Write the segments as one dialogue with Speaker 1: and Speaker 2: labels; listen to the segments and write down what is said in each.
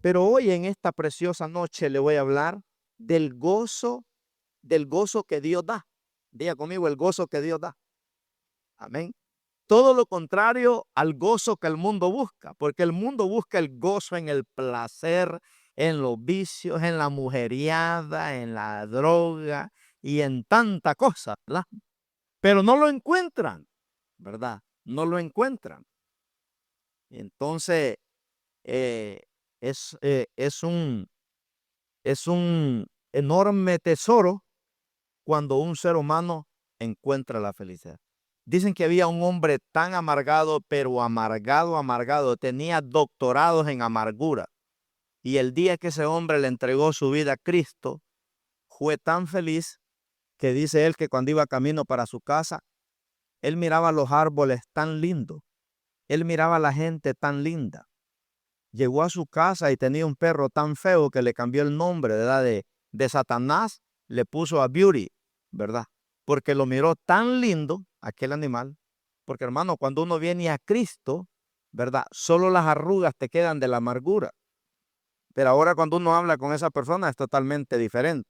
Speaker 1: Pero hoy en esta preciosa noche le voy a hablar del gozo que Dios da. Diga conmigo, el gozo que Dios da. Amén. Todo lo contrario al gozo que el mundo busca, porque el mundo busca el gozo en el placer, en los vicios, en la mujeriada, en la droga y en tanta cosa, ¿verdad? Pero no lo encuentran, ¿verdad? No lo encuentran. Entonces, eh, es es un enorme tesoro cuando un ser humano encuentra la felicidad. Dicen que había un hombre tan amargado, pero amargado, amargado, tenía doctorados en amargura. Y el día que ese hombre le entregó su vida a Cristo, fue tan feliz que dice él que cuando iba camino para su casa, él miraba los árboles tan lindos, él miraba a la gente tan linda. Llegó a su casa y tenía un perro tan feo que le cambió el nombre, ¿verdad? De Satanás, le puso a Beauty, ¿verdad? Porque lo miró tan lindo, aquel animal. Porque hermano, cuando uno viene a Cristo, ¿verdad? Solo las arrugas te quedan de la amargura. Pero ahora cuando uno habla con esa persona es totalmente diferente.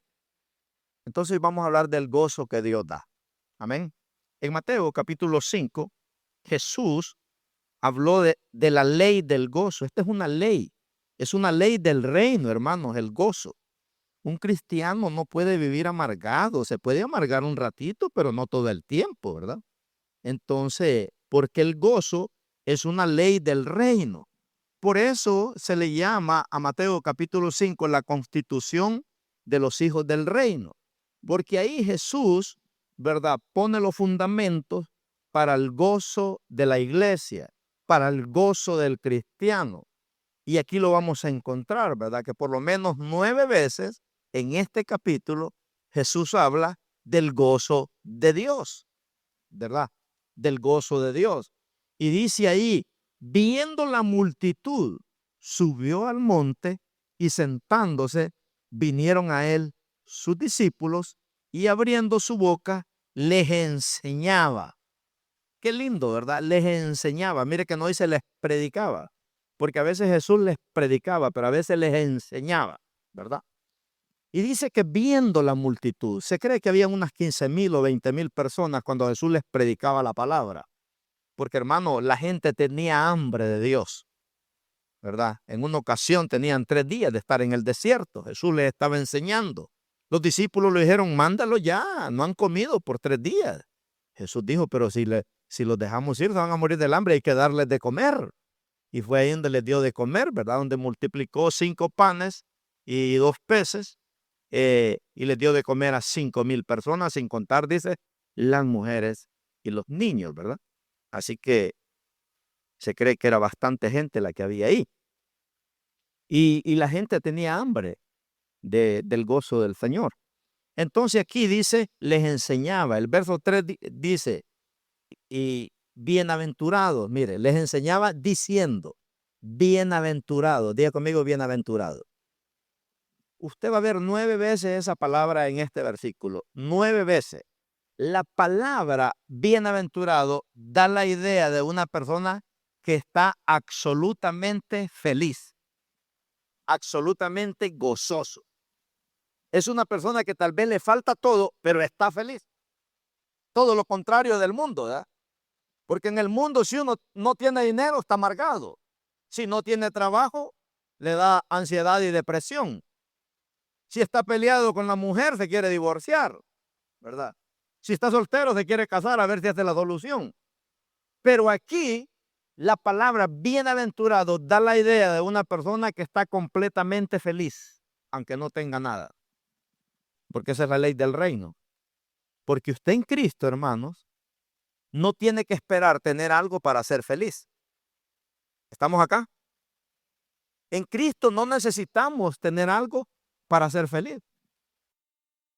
Speaker 1: Entonces vamos a hablar del gozo que Dios da. Amén. En Mateo capítulo 5, Jesús habló de la ley del gozo. Esta es una ley del reino, hermanos, el gozo. Un cristiano no puede vivir amargado, se puede amargar un ratito, pero no todo el tiempo, ¿verdad? Entonces, porque el gozo es una ley del reino. Por eso se le llama a Mateo capítulo 5 la constitución de los hijos del reino. Porque ahí Jesús, ¿verdad?, pone los fundamentos para el gozo de la iglesia, para el gozo del cristiano. Y aquí lo vamos a encontrar, ¿verdad? Que por lo menos 9 veces en este capítulo Jesús habla del gozo de Dios, ¿verdad? Del gozo de Dios. Y dice ahí, viendo la multitud, subió al monte y sentándose, vinieron a él sus discípulos y abriendo su boca, les enseñaba. Qué lindo, ¿verdad? Les enseñaba. Mire que no dice les predicaba, porque a veces Jesús les predicaba, pero a veces les enseñaba, ¿verdad? Y dice que viendo la multitud, se cree que había unas 15,000 o 20,000 personas cuando Jesús les predicaba la palabra. Porque hermano, la gente tenía hambre de Dios, ¿verdad? En una ocasión tenían 3 días de estar en el desierto. Jesús les estaba enseñando. Los discípulos le dijeron, mándalo ya, no han comido por 3 días. Jesús dijo, pero si los dejamos ir, se van a morir del hambre, hay que darles de comer. Y fue ahí donde les dio de comer, ¿verdad? Donde multiplicó 5 panes y 2 peces, y les dio de comer a 5,000 personas, sin contar, dice, las mujeres y los niños, ¿verdad? Así que se cree que era bastante gente la que había ahí. Y la gente tenía hambre del gozo del Señor. Entonces aquí dice, les enseñaba. El verso 3 dice, y bienaventurados, mire, les enseñaba diciendo, bienaventurados, diga conmigo bienaventurado. Usted va a ver 9 veces esa palabra en este versículo, 9 veces. La palabra bienaventurado da la idea de una persona que está absolutamente feliz, absolutamente gozoso. Es una persona que tal vez le falta todo, pero está feliz. Todo lo contrario del mundo, ¿verdad? Porque en el mundo, si uno no tiene dinero, está amargado. Si no tiene trabajo, le da ansiedad y depresión. Si está peleado con la mujer, se quiere divorciar, ¿verdad? Si está soltero, se quiere casar a ver si hace la solución. Pero aquí, la palabra bienaventurado da la idea de una persona que está completamente feliz, aunque no tenga nada. Porque esa es la ley del reino. Porque usted en Cristo, hermanos, no tiene que esperar tener algo para ser feliz. ¿Estamos acá? En Cristo no necesitamos tener algo para ser feliz.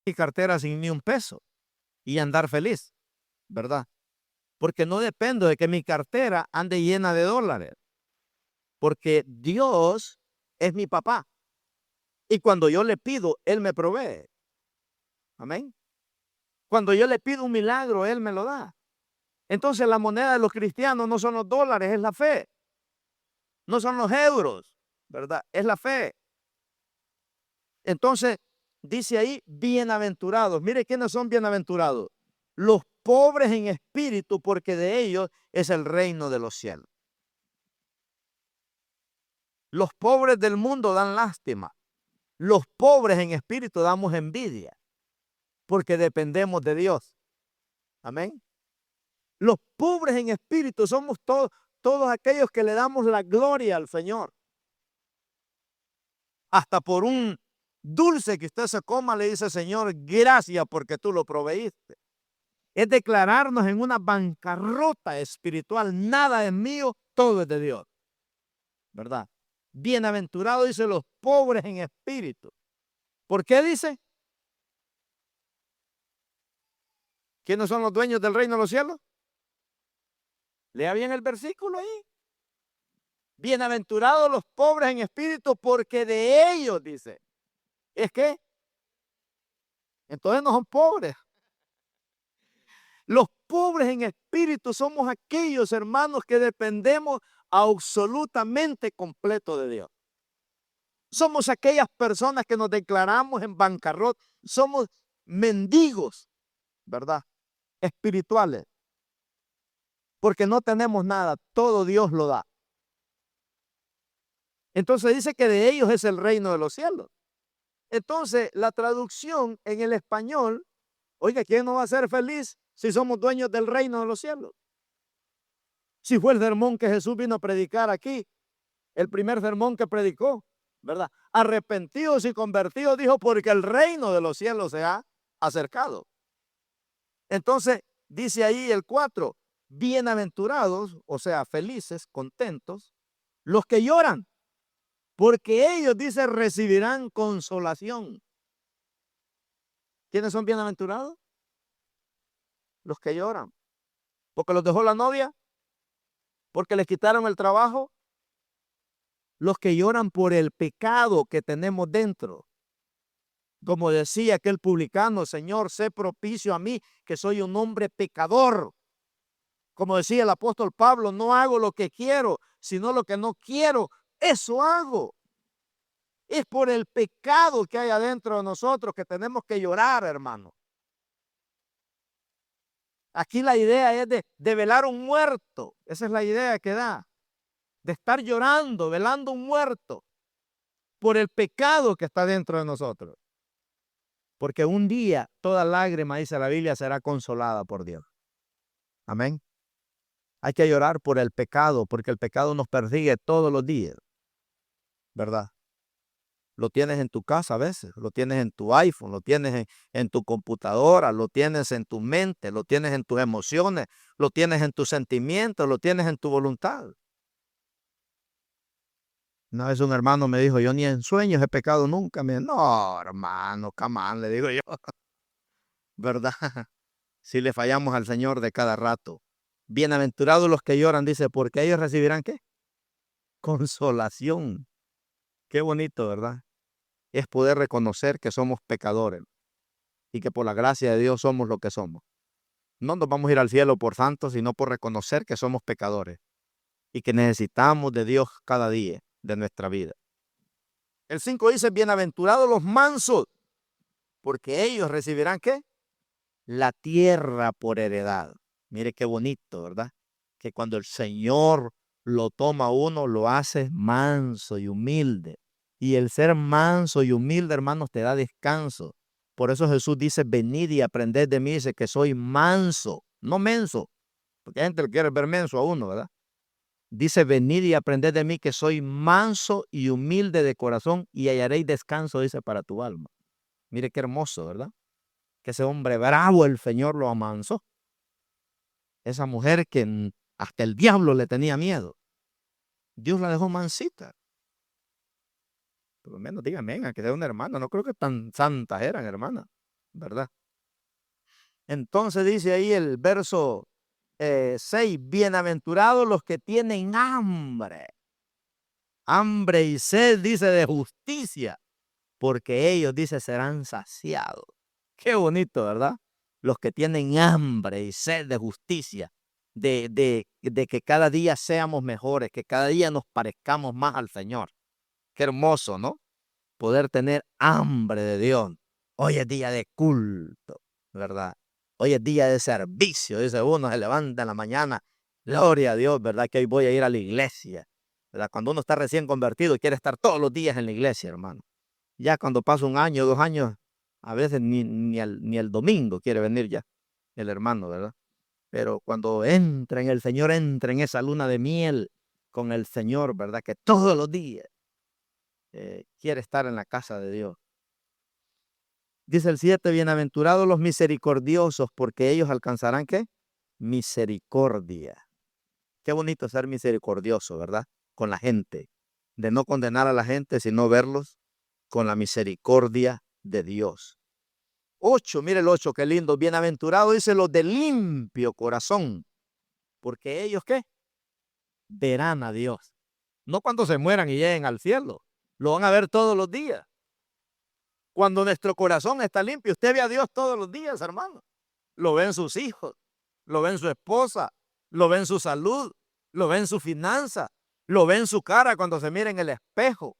Speaker 1: Mi cartera sin ni un peso y andar feliz, ¿verdad? Porque no dependo de que mi cartera ande llena de dólares. Porque Dios es mi papá. Y cuando yo le pido, Él me provee. Amén. Cuando yo le pido un milagro, Él me lo da. Entonces la moneda de los cristianos no son los dólares, es la fe. No son los euros. ¿verdad? Es la fe. Entonces, dice ahí, bienaventurados. Mire quiénes son bienaventurados. Los pobres en espíritu, porque de ellos es el reino de los cielos. Los pobres del mundo dan lástima. Los pobres en espíritu damos envidia, porque dependemos de Dios. Amén. Los pobres en espíritu somos todos aquellos que le damos la gloria al Señor. Hasta por un dulce que usted se coma, le dice, Señor, gracias porque tú lo proveíste. Es declararnos en una bancarrota espiritual. Nada es mío, todo es de Dios. ¿Verdad? Bienaventurado, dice, los pobres en espíritu. ¿Por qué dice? ¿Quiénes son los dueños del reino de los cielos? Lea bien el versículo ahí. Bienaventurados los pobres en espíritu, porque de ellos, dice. ¿Es que? Entonces no son pobres. Los pobres en espíritu somos aquellos hermanos que dependemos absolutamente completo de Dios. Somos aquellas personas que nos declaramos en bancarrota. Somos mendigos, ¿verdad? Espirituales. Porque no tenemos nada, todo Dios lo da. Entonces dice que de ellos es el reino de los cielos. Entonces la traducción en el español, oiga, ¿quién no va a ser feliz si somos dueños del reino de los cielos? Si fue el sermón que Jesús vino a predicar aquí, el primer sermón que predicó, ¿verdad? Arrepentidos y convertidos, dijo, porque el reino de los cielos se ha acercado. Entonces dice ahí el 4, bienaventurados, o sea, felices, contentos, los que lloran, porque ellos, dice, recibirán consolación. ¿Quiénes son bienaventurados? Los que lloran. Porque los dejó la novia, porque les quitaron el trabajo. Los que lloran por el pecado que tenemos dentro. Como decía aquel publicano, Señor, sé propicio a mí, que soy un hombre pecador. Como decía el apóstol Pablo, no hago lo que quiero, sino lo que no quiero, eso hago. Es por el pecado que hay adentro de nosotros que tenemos que llorar, hermano. Aquí la idea es de velar un muerto. Esa es la idea que da. De estar llorando, velando un muerto por el pecado que está dentro de nosotros. Porque un día toda lágrima, dice la Biblia, será consolada por Dios. Amén. Hay que llorar por el pecado, porque el pecado nos persigue todos los días. ¿Verdad? Lo tienes en tu casa a veces, lo tienes en tu iPhone, lo tienes en tu computadora, lo tienes en tu mente, lo tienes en tus emociones, lo tienes en tus sentimientos, lo tienes en tu voluntad. Una vez un hermano me dijo, yo ni en sueños he pecado nunca. Me dijo, no, hermano, camán, le digo yo. ¿Verdad? Si le fallamos al Señor de cada rato. Bienaventurados los que lloran, dice, porque ellos recibirán ¿qué? Consolación. Qué bonito, ¿verdad? Es poder reconocer que somos pecadores y que por la gracia de Dios somos lo que somos. No nos vamos a ir al cielo por santos, sino por reconocer que somos pecadores y que necesitamos de Dios cada día de nuestra vida. El 5 dice, bienaventurados los mansos, porque ellos recibirán ¿qué? La tierra por heredad. Mire qué bonito, ¿verdad? Que cuando el Señor lo toma a uno, lo hace manso y humilde. Y el ser manso y humilde, hermanos, te da descanso. Por eso Jesús dice, venid y aprended de mí, dice que soy manso, no menso. Porque hay gente que quiere ver menso a uno, ¿verdad? Dice, venid y aprended de mí, que soy manso y humilde de corazón, y hallaréis descanso, dice, para tu alma. Mire qué hermoso, ¿verdad? Que ese hombre bravo, el Señor lo amansó. Esa mujer que hasta el diablo le tenía miedo, Dios la dejó mansita. Por lo menos díganme, que sea una hermana. No creo que tan santas eran, hermanas, ¿verdad? Entonces dice ahí el verso 6, bienaventurados los que tienen hambre. Hambre y sed, dice, de justicia, porque ellos, dice, serán saciados. Qué bonito, ¿verdad? Los que tienen hambre y sed de justicia, de que cada día seamos mejores, que cada día nos parezcamos más al Señor. Qué hermoso, ¿no? Poder tener hambre de Dios. Hoy es día de culto, ¿verdad? Hoy es día de servicio. Dice uno, se levanta en la mañana. Gloria a Dios, ¿verdad? Que hoy voy a ir a la iglesia, ¿verdad? Cuando uno está recién convertido, quiere estar todos los días en la iglesia, hermano. Ya cuando pasa 1 año, 2 años, a veces ni el domingo quiere venir ya el hermano, ¿verdad? Pero cuando entra en el Señor, entra en esa luna de miel con el Señor, ¿verdad? Que todos los días quiere estar en la casa de Dios. Dice el 7, bienaventurados los misericordiosos, porque ellos alcanzarán, ¿qué? Misericordia. Qué bonito ser misericordioso, ¿verdad? Con la gente. De no condenar a la gente, sino verlos con la misericordia de Dios. 8, mire el 8, qué lindo. Bienaventurados, dice, los de limpio corazón, porque ellos, ¿qué? Verán a Dios. No cuando se mueran y lleguen al cielo. Lo van a ver todos los días. Cuando nuestro corazón está limpio, usted ve a Dios todos los días, hermano. Lo ven sus hijos, lo ven su esposa, lo ven su salud, lo ven su finanza, lo ven su cara cuando se mira en el espejo.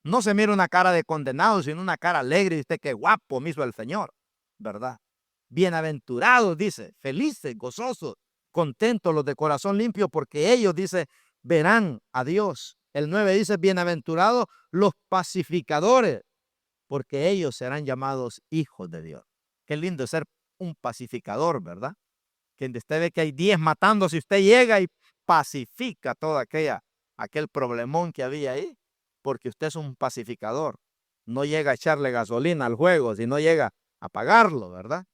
Speaker 1: No se mira una cara de condenado, sino una cara alegre. Y usted, qué guapo me hizo el Señor, ¿verdad? Bienaventurados, dice, felices, gozosos, contentos los de corazón limpio, porque ellos, dice, verán a Dios. El 9 dice, bienaventurados los pacificadores, porque ellos serán llamados hijos de Dios. Qué lindo ser un pacificador, ¿verdad? Que usted ve que hay 10 matando, si usted llega y pacifica todo aquel problemón que había ahí, porque usted es un pacificador. No llega a echarle gasolina al juego, sino llega a apagarlo, ¿verdad?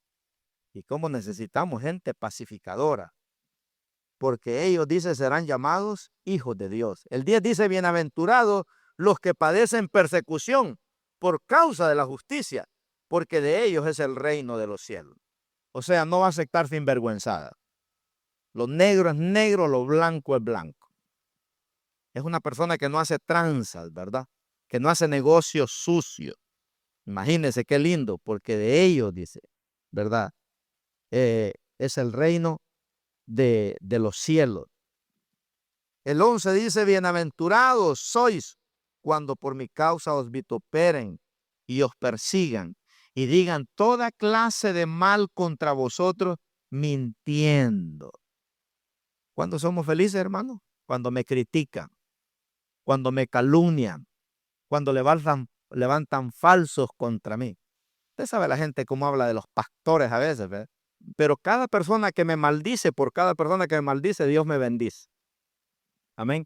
Speaker 1: Y cómo necesitamos gente pacificadora, porque ellos, dice, serán llamados hijos de Dios. El 10 dice, bienaventurados los que padecen persecución por causa de la justicia, porque de ellos es el reino de los cielos. O sea, no va a aceptar sinvergüenzada. Lo negro es negro, lo blanco es blanco. Es una persona que no hace tranzas, ¿verdad? Que no hace negocios sucios. Imagínense qué lindo, porque de ellos, dice, ¿verdad? Es el reino de los cielos. El 11 dice, bienaventurados sois cuando por mi causa os vituperen y os persigan y digan toda clase de mal contra vosotros mintiendo. ¿Cuándo somos felices, hermano? Cuando me critican, cuando me calumnian, cuando levantan falsos contra mí. Usted sabe la gente cómo habla de los pastores a veces, ¿verdad? Pero cada persona que me maldice, por cada persona que me maldice, Dios me bendice. Amén.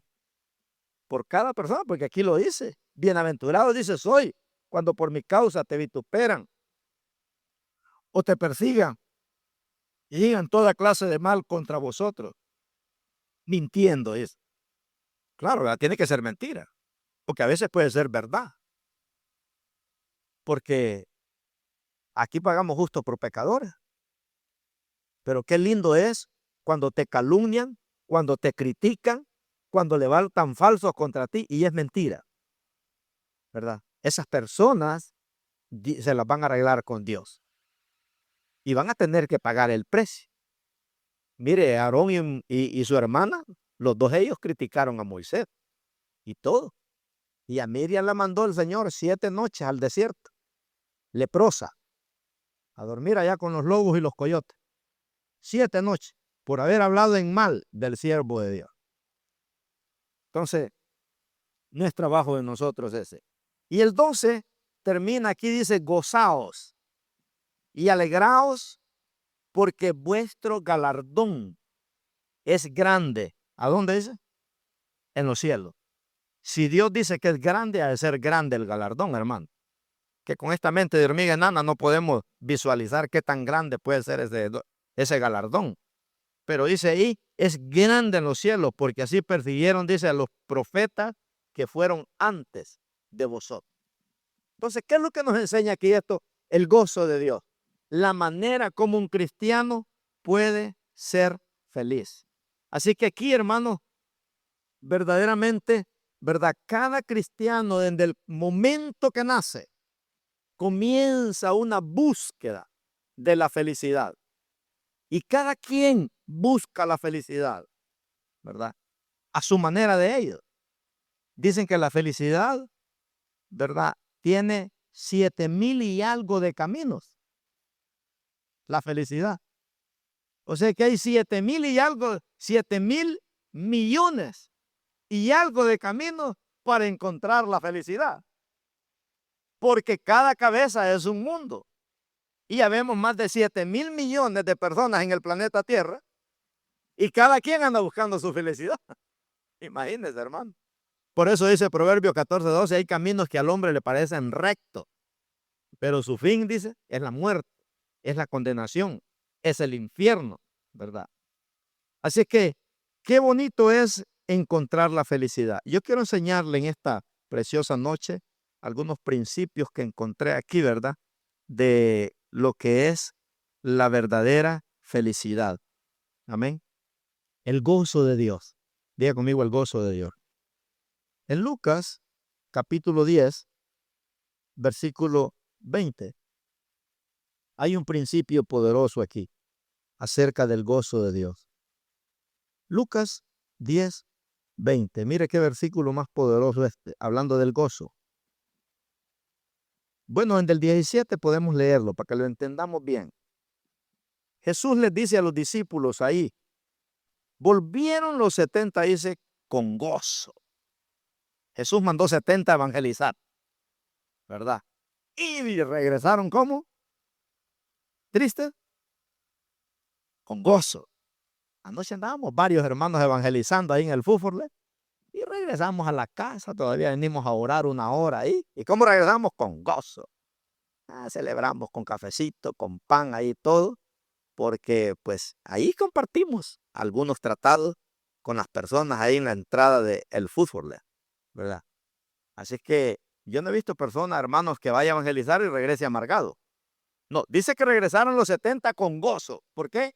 Speaker 1: Por cada persona, porque aquí lo dice. Bienaventurado, dice, soy cuando por mi causa te vituperan o te persigan y digan toda clase de mal contra vosotros. Mintiendo es. Claro, ¿verdad? Tiene que ser mentira, porque a veces puede ser verdad. Porque aquí pagamos justo por pecadores. Pero qué lindo es cuando te calumnian, cuando te critican, cuando levantan falsos contra ti y es mentira, ¿verdad? Esas personas se las van a arreglar con Dios y van a tener que pagar el precio. Mire, Aarón y su hermana, los dos ellos criticaron a Moisés y todo. Y a Miriam la mandó el Señor 7 noches al desierto, leprosa, a dormir allá con los lobos y los coyotes. 7 noches por haber hablado en mal del siervo de Dios. Entonces, no es trabajo de nosotros ese. Y el 12 termina aquí, dice, gozaos y alegraos porque vuestro galardón es grande. ¿A dónde dice? En los cielos. Si Dios dice que es grande, ha de ser grande el galardón, hermano. Que con esta mente de hormiga enana no podemos visualizar qué tan grande puede ser ese galardón. Pero dice ahí, es grande en los cielos, porque así persiguieron, dice, a los profetas que fueron antes de vosotros. Entonces, ¿qué es lo que nos enseña aquí esto? El gozo de Dios. La manera como un cristiano puede ser feliz. Así que aquí, hermanos, verdaderamente, ¿verdad? Cada cristiano, desde el momento que nace, comienza una búsqueda de la felicidad. Y cada quien busca la felicidad, ¿verdad? A su manera de ellos. Dicen que la felicidad, ¿verdad?, tiene 7,000 y algo de caminos. La felicidad. O sea que hay 7,000 y algo, 7,000 millones y algo de caminos para encontrar la felicidad. Porque cada cabeza es un mundo. Y ya vemos más de 7,000 millones de personas en el planeta Tierra. Y cada quien anda buscando su felicidad. Imagínense, hermano. Por eso dice Proverbio 14:12, hay caminos que al hombre le parecen rectos, pero su fin, dice, es la muerte, es la condenación, es el infierno, ¿verdad? Así que, qué bonito es encontrar la felicidad. Yo quiero enseñarle en esta preciosa noche algunos principios que encontré aquí, ¿verdad?, de lo que es la verdadera felicidad. Amén. El gozo de Dios. Diga conmigo el gozo de Dios. En Lucas, capítulo 10, versículo 20, hay un principio poderoso aquí acerca del gozo de Dios. Lucas 10, 20. Mire qué versículo más poderoso este, hablando del gozo. Bueno, en el 17 podemos leerlo para que lo entendamos bien. Jesús les dice a los discípulos ahí, volvieron los 70, dice, con gozo. Jesús mandó 70 a evangelizar, ¿verdad? Y regresaron, ¿cómo? ¿Tristes? Con gozo. Anoche andábamos varios hermanos evangelizando ahí en el fútbol y regresamos a la casa, todavía venimos a orar una hora ahí. ¿Y cómo regresamos? Con gozo. Celebramos con cafecito, con pan ahí todo, porque pues ahí compartimos algunos tratados con las personas ahí en la entrada del fútbol, ¿verdad? Así que yo no he visto personas, hermanos, que vaya a evangelizar y regrese amargado. No, dice que regresaron los 70 con gozo. ¿Por qué?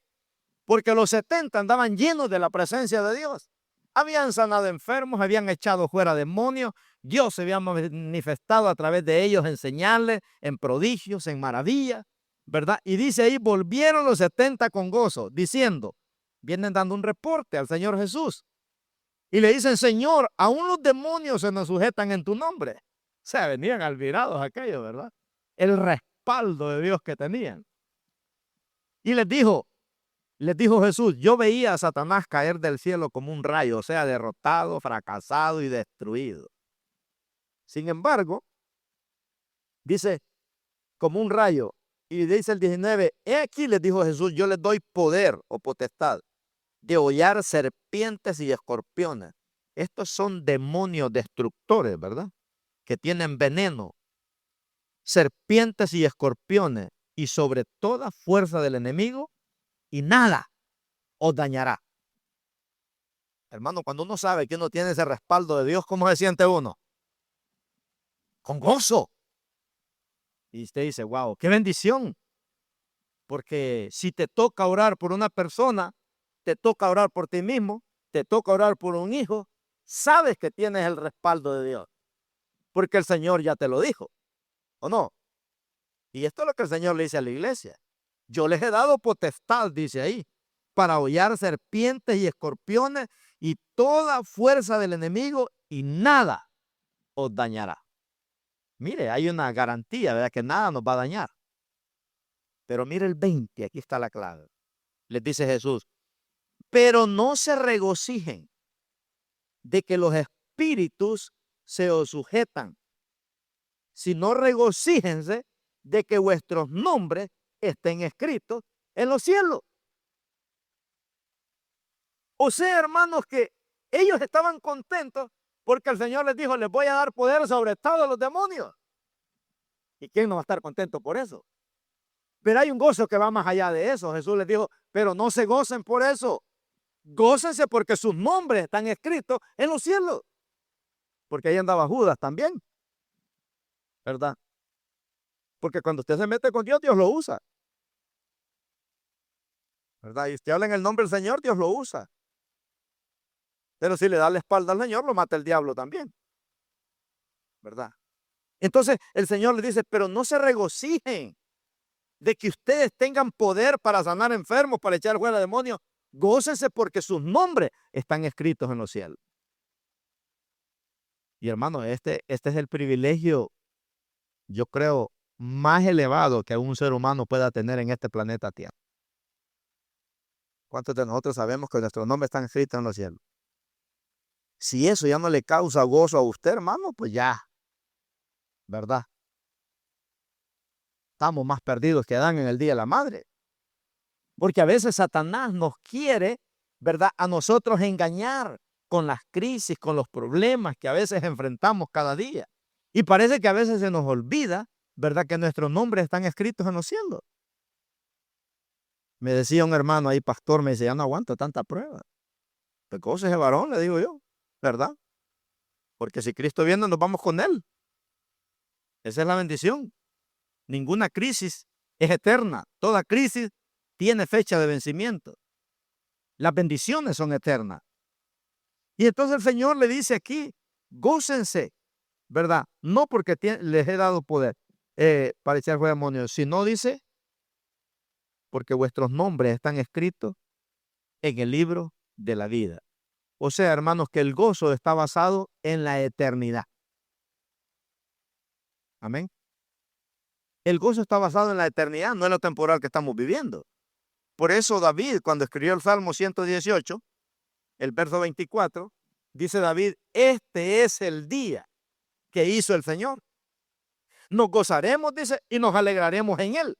Speaker 1: Porque los 70 andaban llenos de la presencia de Dios. Habían sanado enfermos, habían echado fuera demonios. Dios se había manifestado a través de ellos en señales, en prodigios, en maravillas, ¿verdad? Y dice ahí, volvieron los 70 con gozo, diciendo, vienen dando un reporte al Señor Jesús. Y le dicen, Señor, aún los demonios se nos sujetan en tu nombre. O sea, venían admirados aquellos, ¿verdad? El respaldo de Dios que tenían. Y les dijo Jesús, yo veía a Satanás caer del cielo como un rayo, o sea, derrotado, fracasado y destruido. Sin embargo, dice, como un rayo, y dice el 19, he aquí, les dijo Jesús, yo les doy poder o potestad de hollar serpientes y escorpiones. Estos son demonios destructores, ¿verdad?, que tienen veneno. Serpientes y escorpiones, y sobre toda fuerza del enemigo, y nada os dañará. Hermano, cuando uno sabe que uno tiene ese respaldo de Dios, ¿cómo se siente uno? Con gozo. Y usted dice, wow, qué bendición. Porque si te toca orar por una persona, te toca orar por ti mismo, te toca orar por un hijo, sabes que tienes el respaldo de Dios. Porque el Señor ya te lo dijo, ¿o no? Y esto es lo que el Señor le dice a la iglesia. Yo les he dado potestad, dice ahí, para hollar serpientes y escorpiones y toda fuerza del enemigo, y nada os dañará. Mire, hay una garantía, ¿verdad?, que nada nos va a dañar. Pero mire el 20, aquí está la clave. Les dice Jesús, pero no se regocijen de que los espíritus se os sujetan, sino regocíjense de que vuestros nombres estén escritos en los cielos. O sea, hermanos, que ellos estaban contentos porque el Señor les dijo, les voy a dar poder sobre todos los demonios. ¿Y quién no va a estar contento por eso? Pero hay un gozo que va más allá de eso. Jesús les dijo, pero no se gocen por eso. Gócense porque sus nombres están escritos en los cielos. Porque ahí andaba Judas también, ¿verdad? Porque cuando usted se mete con Dios, Dios lo usa, ¿verdad? Y usted habla en el nombre del Señor, Dios lo usa. Pero si le da la espalda al Señor, lo mata el diablo también, ¿verdad? Entonces el Señor les dice, pero no se regocijen de que ustedes tengan poder para sanar enfermos, para echar fuera demonios. Gócense porque sus nombres están escritos en los cielos. Y hermano, este es el privilegio, yo creo, más elevado que un ser humano pueda tener en este planeta Tierra. ¿Cuántos de nosotros sabemos que nuestros nombres están escritos en los cielos? Si eso ya no le causa gozo a usted, hermano, pues ya, ¿verdad? Estamos más perdidos que Adán en el día de la madre. Porque a veces Satanás nos quiere, ¿verdad?, a nosotros engañar con las crisis, con los problemas que a veces enfrentamos cada día. Y parece que a veces se nos olvida, ¿verdad?, que nuestros nombres están escritos en los cielos. Me decía un hermano ahí, pastor, me dice, ya no aguanto tanta prueba. ¿Qué cosa es varón? Le digo yo, ¿verdad? Porque si Cristo viene, nos vamos con Él. Esa es la bendición. Ninguna crisis es eterna. Toda crisis tiene fecha de vencimiento. Las bendiciones son eternas. Y entonces el Señor le dice aquí, gócense, ¿verdad? No porque les he dado poder para echar fuera demonios, sino dice, porque vuestros nombres están escritos en el libro de la vida. O sea, hermanos, que el gozo está basado en la eternidad. Amén. El gozo está basado en la eternidad, no en lo temporal que estamos viviendo. Por eso David, cuando escribió el Salmo 118, el verso 24, dice David, este es el día que hizo el Señor. Nos gozaremos, dice, y nos alegraremos en él.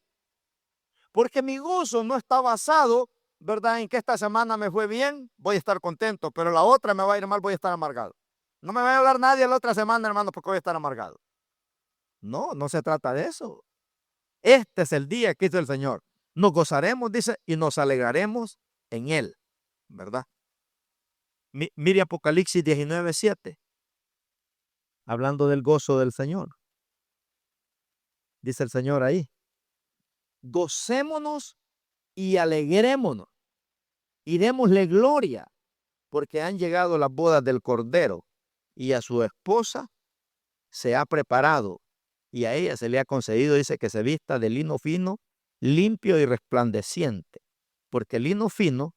Speaker 1: Porque mi gozo no está basado, ¿verdad?, en que esta semana me fue bien, voy a estar contento, pero la otra me va a ir mal, voy a estar amargado. No me va a hablar nadie la otra semana, hermano, porque voy a estar amargado. No, no se trata de eso. Este es el día que hizo el Señor. Nos gozaremos, dice, y nos alegraremos en él, ¿verdad? Mire Apocalipsis 19:7, hablando del gozo del Señor. Dice el Señor ahí, gocémonos y alegrémonos y démosle gloria, porque han llegado las bodas del Cordero y a su esposa se ha preparado y a ella se le ha concedido, dice, que se vista de lino fino, limpio y resplandeciente, porque el lino fino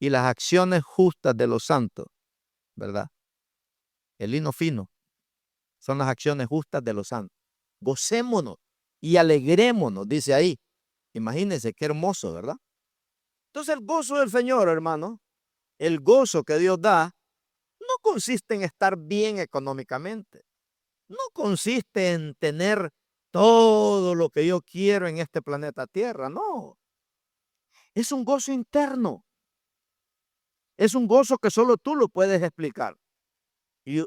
Speaker 1: y las acciones justas de los santos, ¿verdad? El lino fino son las acciones justas de los santos. Gocémonos y alegrémonos, dice ahí. Imagínense qué hermoso, ¿verdad? Entonces el gozo del Señor, hermano, el gozo que Dios da, no consiste en estar bien económicamente. No consiste en tener todo lo que yo quiero en este planeta Tierra, no. Es un gozo interno. Es un gozo que solo tú lo puedes explicar. Y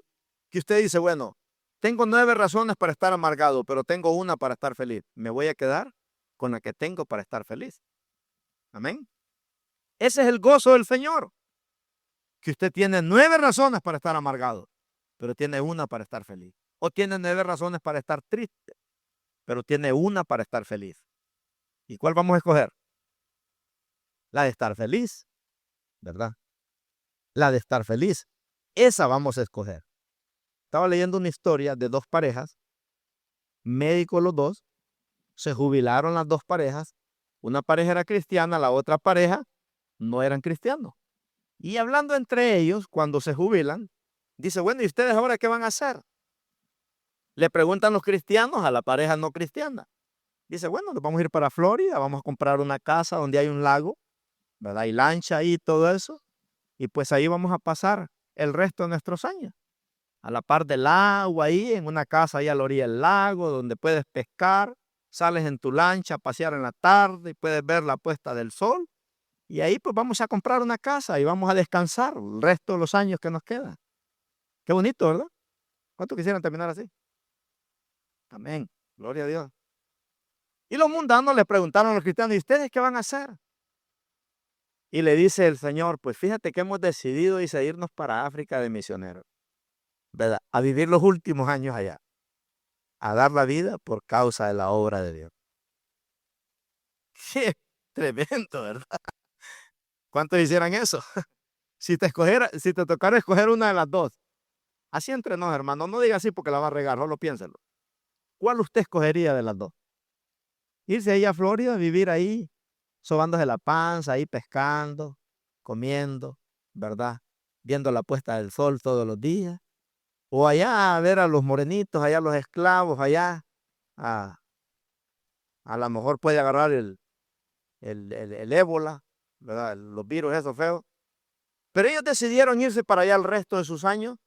Speaker 1: que usted dice, bueno, tengo 9 razones para estar amargado, pero tengo una para estar feliz. Me voy a quedar con la que tengo para estar feliz. Amén. Ese es el gozo del Señor. Que usted tiene 9 razones para estar amargado, pero tiene una para estar feliz. O tiene 9 razones para estar triste, pero tiene una para estar feliz. ¿Y cuál vamos a escoger? La de estar feliz, ¿verdad? La de estar feliz. Esa vamos a escoger. Estaba leyendo una historia de 2 parejas, médicos los dos, se jubilaron las 2 parejas. Una pareja era cristiana, la otra pareja no eran cristianos. Y hablando entre ellos, cuando se jubilan, dice, bueno, ¿y ustedes ahora qué van a hacer? Le preguntan los cristianos a la pareja no cristiana. Dice, bueno, nos vamos a ir para Florida, vamos a comprar una casa donde hay un lago, ¿verdad? Y lancha ahí y todo eso. Y pues ahí vamos a pasar el resto de nuestros años. A la par del agua, ahí en una casa ahí a la orilla del lago, donde puedes pescar, sales en tu lancha a pasear en la tarde y puedes ver la puesta del sol. Y ahí pues vamos a comprar una casa y vamos a descansar el resto de los años que nos quedan. Qué bonito, ¿verdad? ¿Cuánto quisieran terminar así? Amén. Gloria a Dios. Y los mundanos le preguntaron a los cristianos, ¿y ustedes qué van a hacer? Y le dice el Señor, pues fíjate que hemos decidido irnos para África de misioneros, ¿verdad? A vivir los últimos años allá, a dar la vida por causa de la obra de Dios. ¡Qué tremendo!, ¿verdad? ¿Cuántos hicieran eso? Si te tocara escoger una de las dos, así entre nos, hermano, no diga así porque la va a regar, solo piénselo. ¿Cuál usted escogería de las dos? Irse ahí a Florida, vivir ahí, sobándose la panza, ahí pescando, comiendo, ¿verdad? Viendo la puesta del sol todos los días. o allá a ver a los morenitos, allá a los esclavos, allá a lo mejor puede agarrar el ébola, ¿verdad? Los virus esos feos. Pero ellos decidieron irse para allá el resto de sus años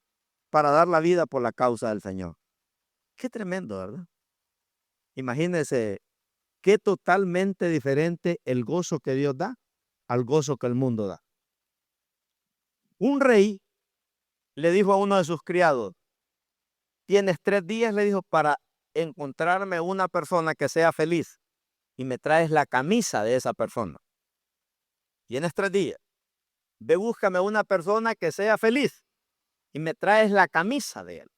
Speaker 1: para dar la vida por la causa del Señor. Qué tremendo, ¿verdad? Imagínense qué totalmente diferente el gozo que Dios da al gozo que el mundo da. Un rey le dijo a uno de sus criados, tienes 3 días, le dijo, para encontrarme una persona que sea feliz y me traes la camisa de esa persona. Tienes 3 días. Ve, búscame una persona que sea feliz y me traes la camisa de él.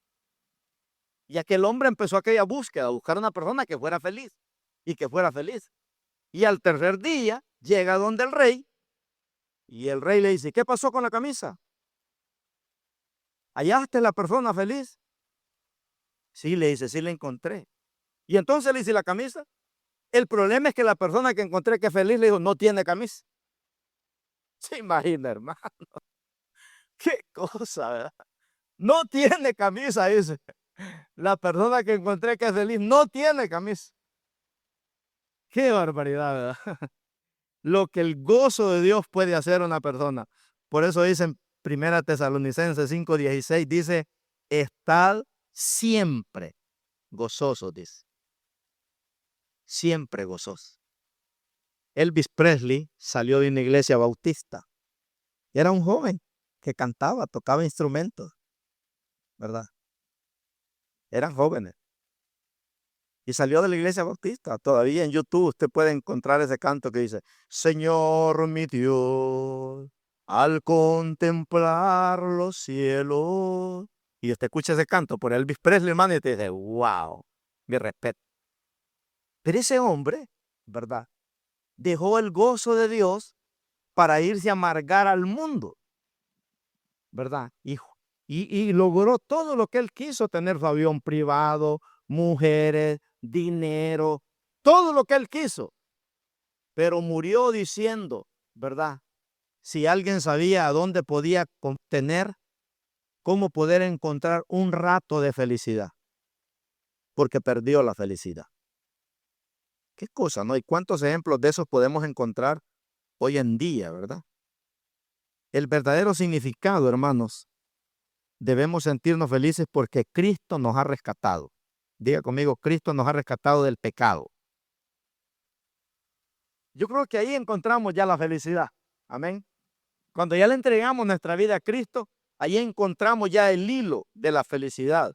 Speaker 1: Y aquel hombre empezó aquella búsqueda, a buscar una persona que fuera feliz y que fuera feliz. Y al 3er día llega donde el rey y el rey le dice, ¿qué pasó con la camisa? ¿Hallaste la persona feliz? Sí, le dice, sí la encontré. Y entonces le dice, ¿la camisa? El problema es que la persona que encontré que es feliz, le dijo, no tiene camisa. Se imagina, hermano. Qué cosa, ¿verdad? No tiene camisa, dice. La persona que encontré que es feliz no tiene camisa. Qué barbaridad, ¿verdad? Lo que el gozo de Dios puede hacer a una persona. Por eso dicen 1 Tesalonicenses 5:16, dice, estad siempre gozosos, dice. Siempre gozosos. Elvis Presley salió de una iglesia bautista. Era un joven que cantaba, tocaba instrumentos, ¿verdad? Eran jóvenes. Y salió de la iglesia bautista. Todavía en YouTube usted puede encontrar ese canto que dice, Señor mi Dios, al contemplar los cielos. Y usted escucha ese canto por Elvis Presley, hermano, y te dice, wow, mi respeto. Pero ese hombre, ¿verdad? Dejó el gozo de Dios para irse a amargar al mundo, ¿verdad? Y logró todo lo que él quiso, tener su avión privado, mujeres, dinero, todo lo que él quiso. Pero murió diciendo, ¿verdad? Si alguien sabía a dónde podía obtener, cómo poder encontrar un rato de felicidad, porque perdió la felicidad. Qué cosa, ¿no? ¿Y cuántos ejemplos de esos podemos encontrar hoy en día, verdad? El verdadero significado, hermanos, debemos sentirnos felices porque Cristo nos ha rescatado. Diga conmigo, Cristo nos ha rescatado del pecado. Yo creo que ahí encontramos ya la felicidad. Amén. Cuando ya le entregamos nuestra vida a Cristo, ahí encontramos ya el hilo de la felicidad.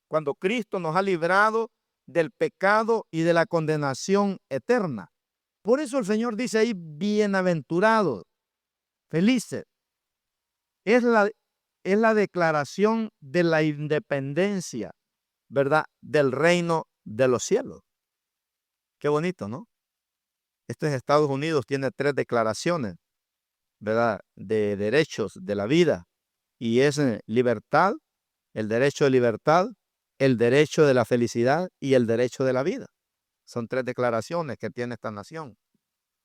Speaker 1: Cuando Cristo nos ha librado del pecado y de la condenación eterna. Por eso el Señor dice ahí, bienaventurados, felices. Es la declaración de la independencia, ¿verdad? Del reino de los cielos. Qué bonito, ¿no? Estados Unidos tiene 3 declaraciones, ¿verdad? De derechos de la vida. Y es libertad, el derecho de libertad, el derecho de la felicidad y el derecho de la vida. Son 3 declaraciones que tiene esta nación.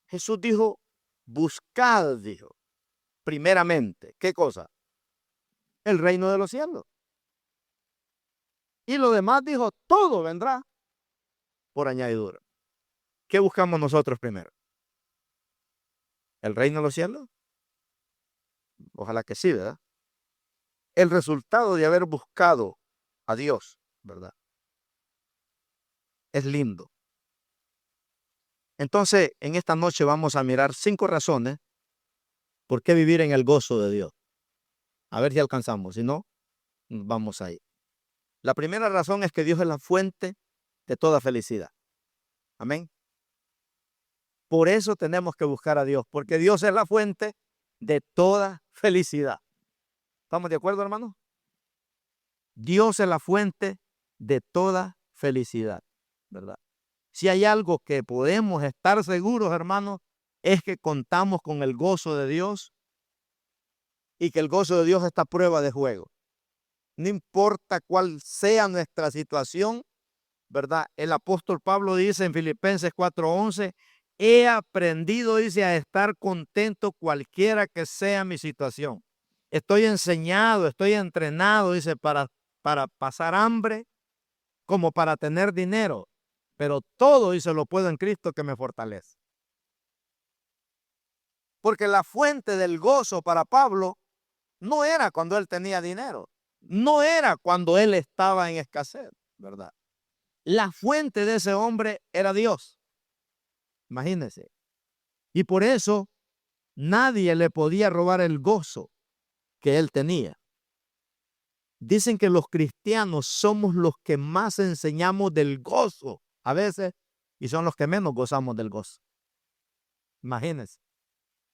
Speaker 1: Jesús dijo, buscad, dijo, primeramente, ¿qué cosa? El reino de los cielos. Y lo demás, dijo, todo vendrá por añadidura. ¿Qué buscamos nosotros primero? ¿El reino de los cielos? Ojalá que sí, ¿verdad? El resultado de haber buscado a Dios, ¿verdad? Es lindo. Entonces, en esta noche vamos a mirar 5 razones por qué vivir en el gozo de Dios. A ver si alcanzamos, si no, vamos ahí. La primera razón es que Dios es la fuente de toda felicidad. Amén. Por eso tenemos que buscar a Dios, porque Dios es la fuente de toda felicidad. ¿Estamos de acuerdo, hermano? Dios es la fuente de toda felicidad, ¿verdad? Si hay algo que podemos estar seguros, hermanos, es que contamos con el gozo de Dios y que el gozo de Dios está a prueba de juego. No importa cuál sea nuestra situación, ¿verdad? El apóstol Pablo dice en Filipenses 4:11, he aprendido, dice, a estar contento cualquiera que sea mi situación. Estoy enseñado, estoy entrenado, dice, para para pasar hambre, como para tener dinero. Pero todo, y se lo puedo en Cristo que me fortalece. Porque la fuente del gozo para Pablo no era cuando él tenía dinero. No era cuando él estaba en escasez, ¿verdad? La fuente de ese hombre era Dios. Imagínense. Y por eso nadie le podía robar el gozo que él tenía. Dicen que los cristianos somos los que más enseñamos del gozo a veces y son los que menos gozamos del gozo. Imagínense.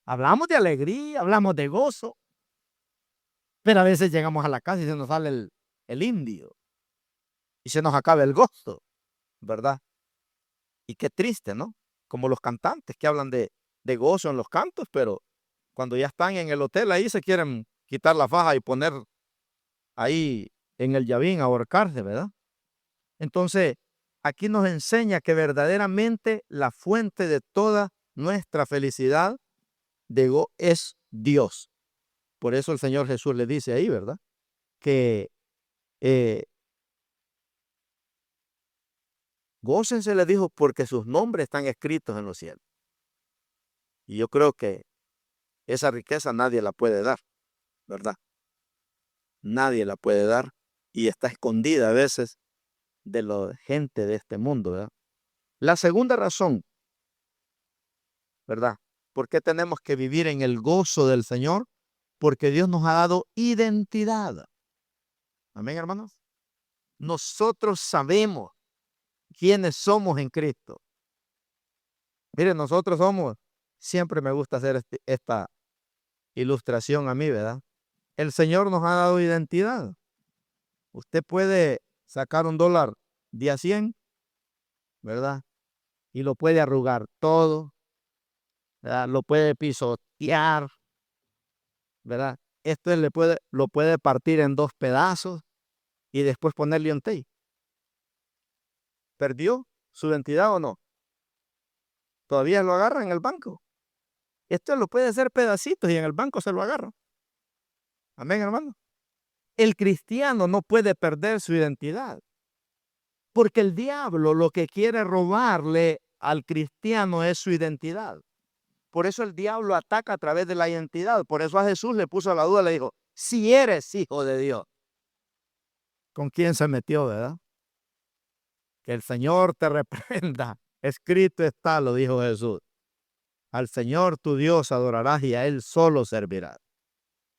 Speaker 1: Hablamos de alegría, hablamos de gozo, pero a veces llegamos a la casa y se nos sale el indio y se nos acaba el gozo, ¿verdad? Y qué triste, ¿no? Como los cantantes que hablan de gozo en los cantos, pero cuando ya están en el hotel ahí se quieren quitar la faja y poner ahí en el llavín a ahorcarse, ¿verdad? Entonces, aquí nos enseña que verdaderamente la fuente de toda nuestra felicidad es Dios. Por eso el Señor Jesús le dice ahí, ¿verdad? Que gócense, le dijo, porque sus nombres están escritos en los cielos. Y yo creo que esa riqueza nadie la puede dar, ¿verdad? Nadie la puede dar y está escondida a veces de la gente de este mundo, ¿verdad? La segunda razón, ¿verdad? ¿Por qué tenemos que vivir en el gozo del Señor? Porque Dios nos ha dado identidad. Amén, hermanos. Nosotros sabemos quiénes somos en Cristo. Miren, nosotros somos, siempre me gusta hacer esta ilustración a mí, ¿verdad? El Señor nos ha dado identidad. Usted puede sacar $1 día 100, ¿verdad? Y lo puede arrugar todo, ¿verdad? Lo puede pisotear, ¿verdad? Esto lo puede partir en 2 pedazos y después ponerle un tape. ¿Perdió su identidad o no? Todavía lo agarra en el banco. Esto lo puede hacer pedacitos y en el banco se lo agarra. Amén, hermano. El cristiano no puede perder su identidad. Porque el diablo lo que quiere robarle al cristiano es su identidad. Por eso el diablo ataca a través de la identidad. Por eso a Jesús le puso la duda, le dijo, si eres hijo de Dios. ¿Con quién se metió, verdad? Que el Señor te reprenda. Escrito está, lo dijo Jesús. Al Señor tu Dios adorarás y a Él solo servirás.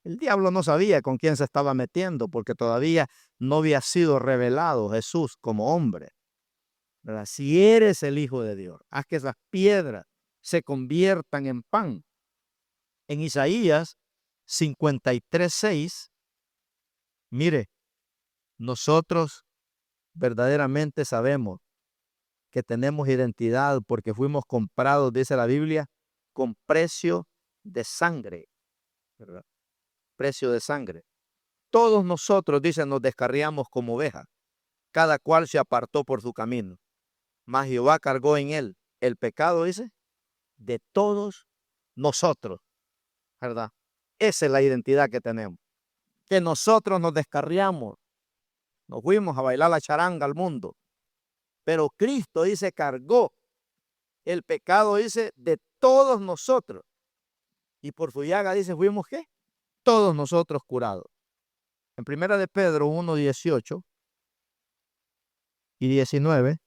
Speaker 1: El diablo no sabía con quién se estaba metiendo porque todavía no había sido revelado Jesús como hombre, ¿verdad? Si eres el Hijo de Dios, haz que esas piedras se conviertan en pan. En Isaías 53:6, mire, nosotros verdaderamente sabemos que tenemos identidad porque fuimos comprados, dice la Biblia, con precio de sangre, ¿verdad? Precio de sangre. Todos nosotros, dice, nos descarriamos como ovejas. Cada cual se apartó por su camino. Mas Jehová cargó en él el pecado, dice, de todos nosotros, ¿verdad? Esa es la identidad que tenemos. Que nosotros nos descarriamos. Nos fuimos a bailar la charanga al mundo. Pero Cristo, dice, cargó el pecado, dice, de todos nosotros. Y por su llaga, dice, fuimos, ¿qué? Todos nosotros curados. En 1 de Pedro 1:18 y 19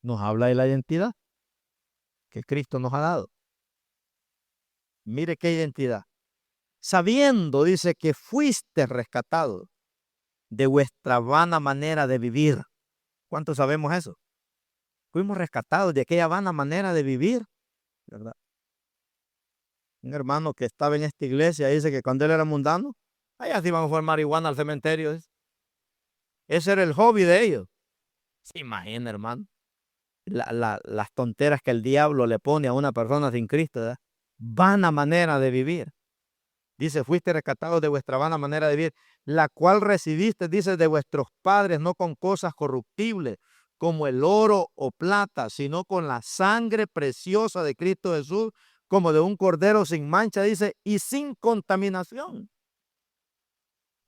Speaker 1: nos habla de la identidad que Cristo nos ha dado. Mire qué identidad. Sabiendo, dice, que fuiste rescatado de vuestra vana manera de vivir. ¿Cuántos sabemos eso? Fuimos rescatados de aquella vana manera de vivir, ¿verdad? Un hermano que estaba en esta iglesia dice que cuando él era mundano, allá se iban a fumar marihuana al cementerio. Ese era el hobby de ellos. Se imagina, hermano, las tonteras que el diablo le pone a una persona sin Cristo, ¿verdad? Vana manera de vivir. Dice, fuiste rescatados de vuestra vana manera de vivir, la cual recibiste, dice, de vuestros padres, no con cosas corruptibles, como el oro o plata, sino con la sangre preciosa de Cristo Jesús, como de un cordero sin mancha, dice, y sin contaminación.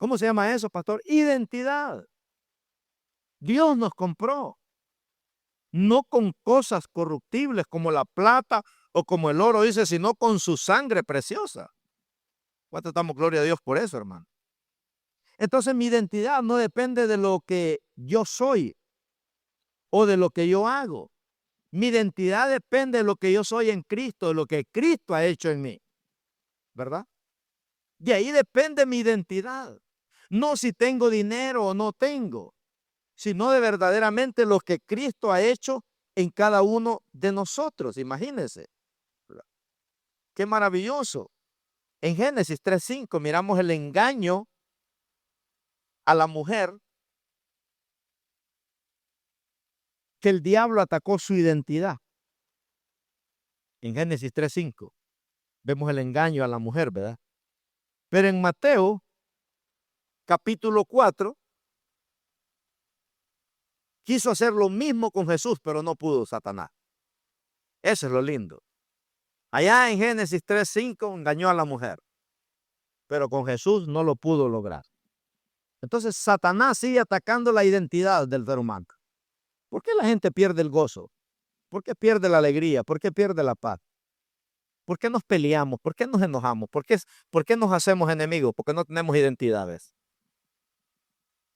Speaker 1: ¿Cómo se llama eso, pastor? Identidad. Dios nos compró, no con cosas corruptibles como la plata o como el oro, dice, sino con su sangre preciosa. ¿Cuánto damos gloria a Dios por eso, hermano? Entonces mi identidad no depende de lo que yo soy o de lo que yo hago. Mi identidad depende de lo que yo soy en Cristo, de lo que Cristo ha hecho en mí, ¿verdad? De ahí depende mi identidad. No si tengo dinero o no tengo, sino de verdaderamente lo que Cristo ha hecho en cada uno de nosotros. Imagínense. Qué maravilloso. En Génesis 3:5 miramos el engaño a la mujer, que el diablo atacó su identidad. En Génesis 3:5 vemos el engaño a la mujer, ¿verdad? Pero en Mateo capítulo 4 quiso hacer lo mismo con Jesús, pero no pudo Satanás. Eso es lo lindo. Allá en Génesis 3:5 engañó a la mujer, pero con Jesús no lo pudo lograr. Entonces Satanás sigue atacando la identidad del ser humano. ¿Por qué la gente pierde el gozo? ¿Por qué pierde la alegría? ¿Por qué pierde la paz? ¿Por qué nos peleamos? ¿Por qué nos enojamos? ¿Por qué nos hacemos enemigos? Porque no tenemos identidades.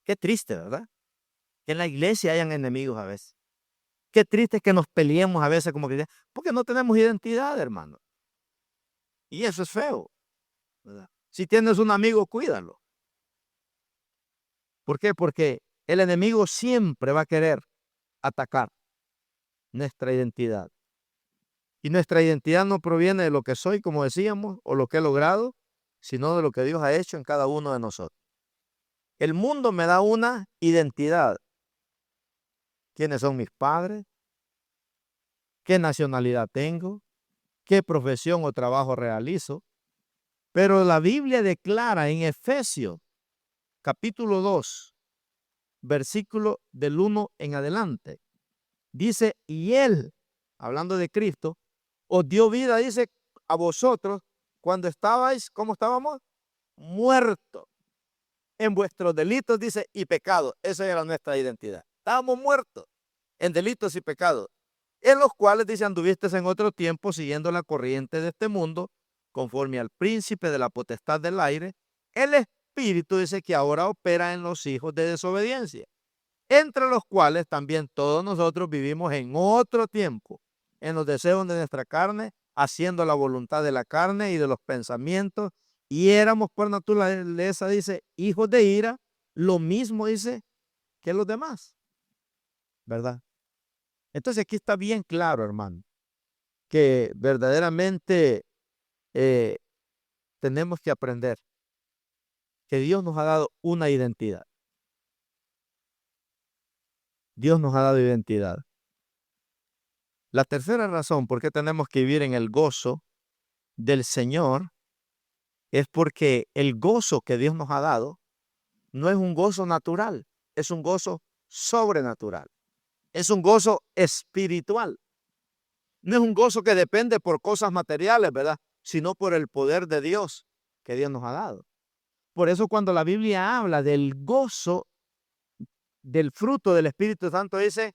Speaker 1: Qué triste, ¿verdad? Que en la iglesia hayan enemigos a veces. Qué triste que nos peleemos a veces como cristianos, porque no tenemos identidad, hermano. Y eso es feo, ¿verdad? Si tienes un amigo, cuídalo. ¿Por qué? Porque el enemigo siempre va a querer atacar nuestra identidad. Y nuestra identidad no proviene de lo que soy, como decíamos, o lo que he logrado, sino de lo que Dios ha hecho en cada uno de nosotros. El mundo me da una identidad. ¿Quiénes son mis padres? ¿Qué nacionalidad tengo? ¿Qué profesión o trabajo realizo? Pero la Biblia declara en Efesios capítulo 2, versículo del 1 en adelante. Dice, y Él, hablando de Cristo, os dio vida, dice, a vosotros cuando estabais, ¿cómo estábamos? Muertos en vuestros delitos, dice, y pecados. Esa era nuestra identidad. Estábamos muertos en delitos y pecados, en los cuales, dice, anduvisteis en otro tiempo siguiendo la corriente de este mundo, conforme al príncipe de la potestad del aire, el espíritu, dice, que ahora opera en los hijos de desobediencia, entre los cuales también todos nosotros vivimos en otro tiempo, en los deseos de nuestra carne, haciendo la voluntad de la carne y de los pensamientos, y éramos por naturaleza, dice, hijos de ira, lo mismo, dice, que los demás, ¿verdad? Entonces aquí está bien claro, hermano, que verdaderamente tenemos que aprender que Dios nos ha dado una identidad. Dios nos ha dado identidad. La tercera razón por qué tenemos que vivir en el gozo del Señor es porque el gozo que Dios nos ha dado no es un gozo natural, es un gozo sobrenatural, es un gozo espiritual. No es un gozo que depende por cosas materiales, ¿verdad? Sino por el poder de Dios que Dios nos ha dado. Por eso cuando la Biblia habla del gozo del fruto del Espíritu Santo, dice,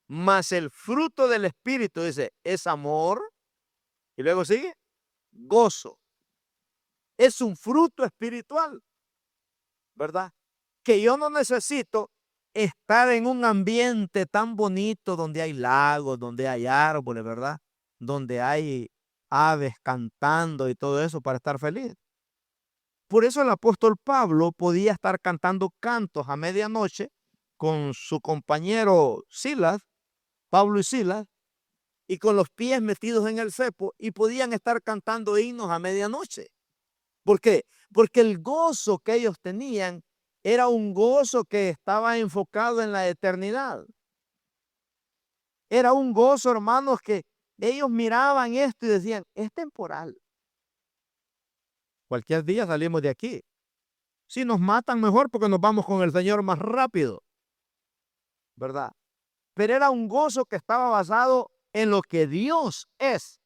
Speaker 1: mas el fruto del Espíritu, dice, es amor, y luego sigue, gozo. Es un fruto espiritual, ¿verdad? Que yo no necesito estar en un ambiente tan bonito donde hay lagos, donde hay árboles, ¿verdad? Donde hay aves cantando y todo eso para estar feliz. Por eso el apóstol Pablo podía estar cantando cantos a medianoche con su compañero Silas, Pablo y Silas, y con los pies metidos en el cepo, y podían estar cantando himnos a medianoche. ¿Por qué? Porque el gozo que ellos tenían era un gozo que estaba enfocado en la eternidad. Era un gozo, hermanos, que ellos miraban esto y decían, es temporal. Cualquier día salimos de aquí. Si nos matan, mejor, porque nos vamos con el Señor más rápido, ¿verdad? Pero era un gozo que estaba basado en lo que Dios es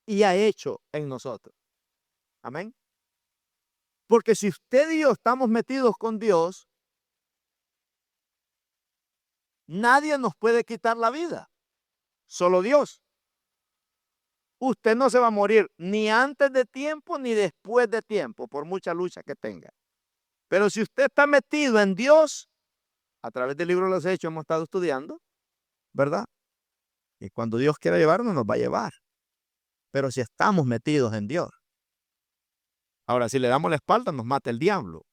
Speaker 1: y ha hecho en nosotros. Amén. Porque si usted y yo estamos metidos con Dios, nadie nos puede quitar la vida, solo Dios. Usted no se va a morir ni antes de tiempo ni después de tiempo, por mucha lucha que tenga. Pero si usted está metido en Dios, a través del libro de los Hechos hemos estado estudiando, ¿verdad? Y cuando Dios quiera llevarnos, nos va a llevar. Pero si estamos metidos en Dios. Ahora, si le damos la espalda, nos mata el diablo.